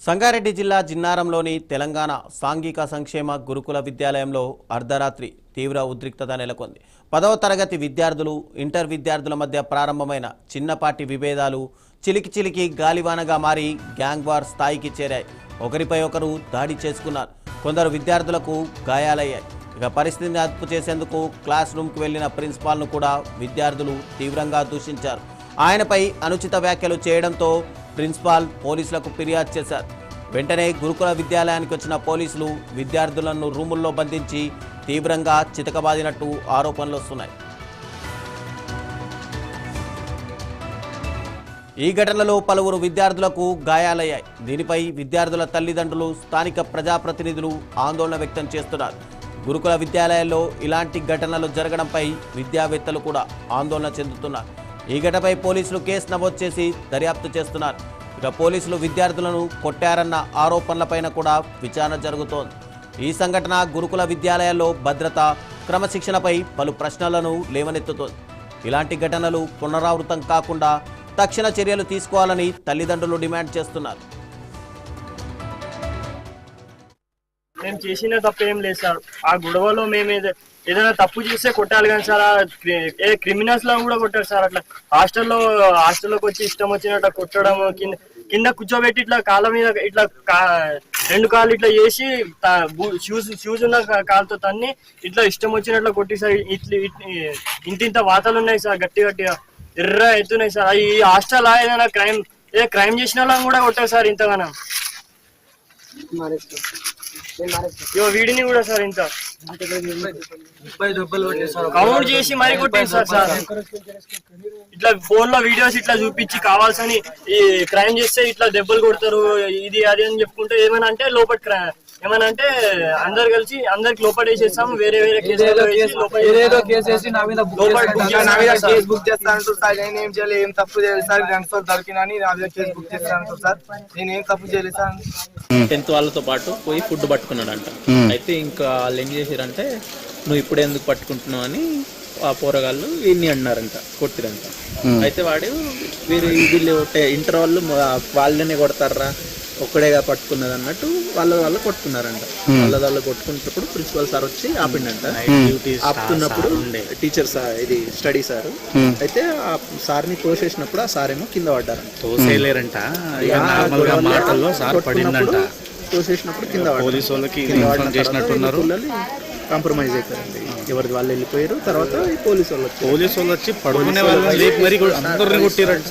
సంగారెడ్డి జిల్లా జిన్నారంలోని తెలంగాణ సాంఘిక సంక్షేమ గురుకుల విద్యాలయంలో అర్ధరాత్రి తీవ్ర ఉద్రిక్తత నెలకొంది. 10వ తరగతి విద్యార్థులు, ఇంటర్ విద్యార్థుల మధ్య ప్రారంభమైన చిన్నపాటి విభేదాలు చిలికి గాలివానగా మారి గ్యాంగ్ వార్ స్థాయికి చేరాయి. ఒకరిపై ఒకరు దాడి చేసుకున్నారు. కొందరు విద్యార్థులకు గాయాలయ్యాయి. ఇక పరిస్థితిని అదుపు చేసేందుకు క్లాస్ రూమ్కి వెళ్లిన ప్రిన్సిపాల్ను కూడా విద్యార్థులు తీవ్రంగా దూషించారు. ఆయనపై అనుచిత వ్యాఖ్యలు చేయడంతో ప్రిన్సిపాల్ పోలీసులకు ఫిర్యాదు చేశారు. వెంటనే గురుకుల విద్యాలయానికి వచ్చిన పోలీసులు విద్యార్థులను రూముల్లో బంధించి తీవ్రంగా చితకబాదినట్టు ఆరోపణలు వస్తున్నాయి. ఈ ఘటనలో పలువురు విద్యార్థులకు గాయాలయ్యాయి. దీనిపై విద్యార్థుల తల్లిదండ్రులు, స్థానిక ప్రజాప్రతినిధులు ఆందోళన వ్యక్తం చేస్తున్నారు. గురుకుల విద్యాలయాల్లో ఇలాంటి ఘటనలు జరగడంపై విద్యావేత్తలు కూడా ఆందోళన చెందుతున్నారు. ఈ ఘటనపై పోలీసులు కేసు నమోదు చేసి దర్యాప్తు చేస్తున్నారు. ఇక పోలీసులు విద్యార్థులను కొట్టారన్న ఆరోపణలపైన కూడా విచారణ జరుగుతోంది. ఈ సంఘటన గురుకుల విద్యాలయాల్లో భద్రత, క్రమశిక్షణపై పలు ప్రశ్నలను లేవనెత్తుతోంది. ఇలాంటి ఘటనలు పునరావృతం కాకుండా తక్షణ చర్యలు తీసుకోవాలని తల్లిదండ్రులు డిమాండ్ చేస్తున్నారు. మేము చేసిన తప్పేం లేదు సార్. ఆ గొడవలో మేము ఏదైనా తప్పు చేస్తే కొట్టాలి కానీ సార్, క్రిమినల్స్ లో కూడా కొట్టారు సార్. అట్లా హాస్టల్లోకి వచ్చి ఇష్టం వచ్చినట్టు కొట్టడం, కింద కూర్చోబెట్టి ఇట్లా కాళ్ళ మీద ఇట్లా రెండు కాళ్ళు ఇట్లా చేసి షూస్ ఉన్న కాలుతో తన్ని ఇట్లా ఇష్టం వచ్చినట్లు కొట్టి సార్. ఇంత వాతలు ఉన్నాయి సార్, గట్టిగా ఎర్ర ఎత్తున్నాయి సార్. ఈ హాస్టల్ ఏదైనా క్రైమ్ చేసిన వాళ్ళని కూడా కొట్టారు సార్ ఇంతగానం. వీడిని కూడా సార్ ఇంత కౌంట్ చేసి మరీ కొట్టింది సార్. ఇట్లా ఫోన్ లో వీడియోస్ ఇట్లా చూపించి కావాల్సని ఈ క్రైమ్ చేస్తే ఇట్లా దెబ్బలు కొడతారు, ఇది అది అని చెప్పుకుంటే ఏమైనా అంటే ఏమనంటే అందరు కలిసి అందరికి లోపల వేసేస్తాం, వేరే కేసు బుక్ చేస్తాను సార్. నేనేం చేయలేదు, ఏం తప్పు చేయలేదు సార్. గంటలు దొరికినని నా మీద కేసు బుక్ చేస్తాను సార్. నేనేం తప్పు చేయలేదు సార్. 10th వాళ్ళతో పాటు పోయి ఫుడ్ పట్టుకున్నాడంట. అయితే ఇంకా వాళ్ళు ఏం చేశారంటే, నువ్వు ఇప్పుడు ఎందుకు పట్టుకుంటున్నావు అని ఆ పోరగాళ్ళు వీడిని అన్నారంట, కొట్టిరంట. అయితే వాడు వీళ్ళు ఇంటర్ వాళ్ళు వాళ్ళనే కొడతారా, ఒక్కడేగా పట్టుకున్నది అన్నట్టు వాళ్ళు కొట్టుకున్నారంట. వాళ్ళు కొట్టుకున్నప్పుడు ప్రిన్సిపల్ సార్ వచ్చి ఆపిండంట. ఆపుతున్నప్పుడు టీచర్ సార్, ఇది స్టడీ సార్, అయితే ఆ సార్ని తోసేసినప్పుడు ఆ సార్ ఏమో కింద పడ్డారంట. తోసేయలేరంట, తోసేసినప్పుడు కింద పోలీసు వాళ్ళకి చేసినట్టున్నారు. కాంప్రమైజ్ అయిపోయింది, ఎవరిది వాళ్ళు వెళ్ళిపోయారు. తర్వాత ఈ పోలీసు వాళ్ళు వచ్చి పడుకునే వాళ్ళు అందరిని కొట్టిరంట.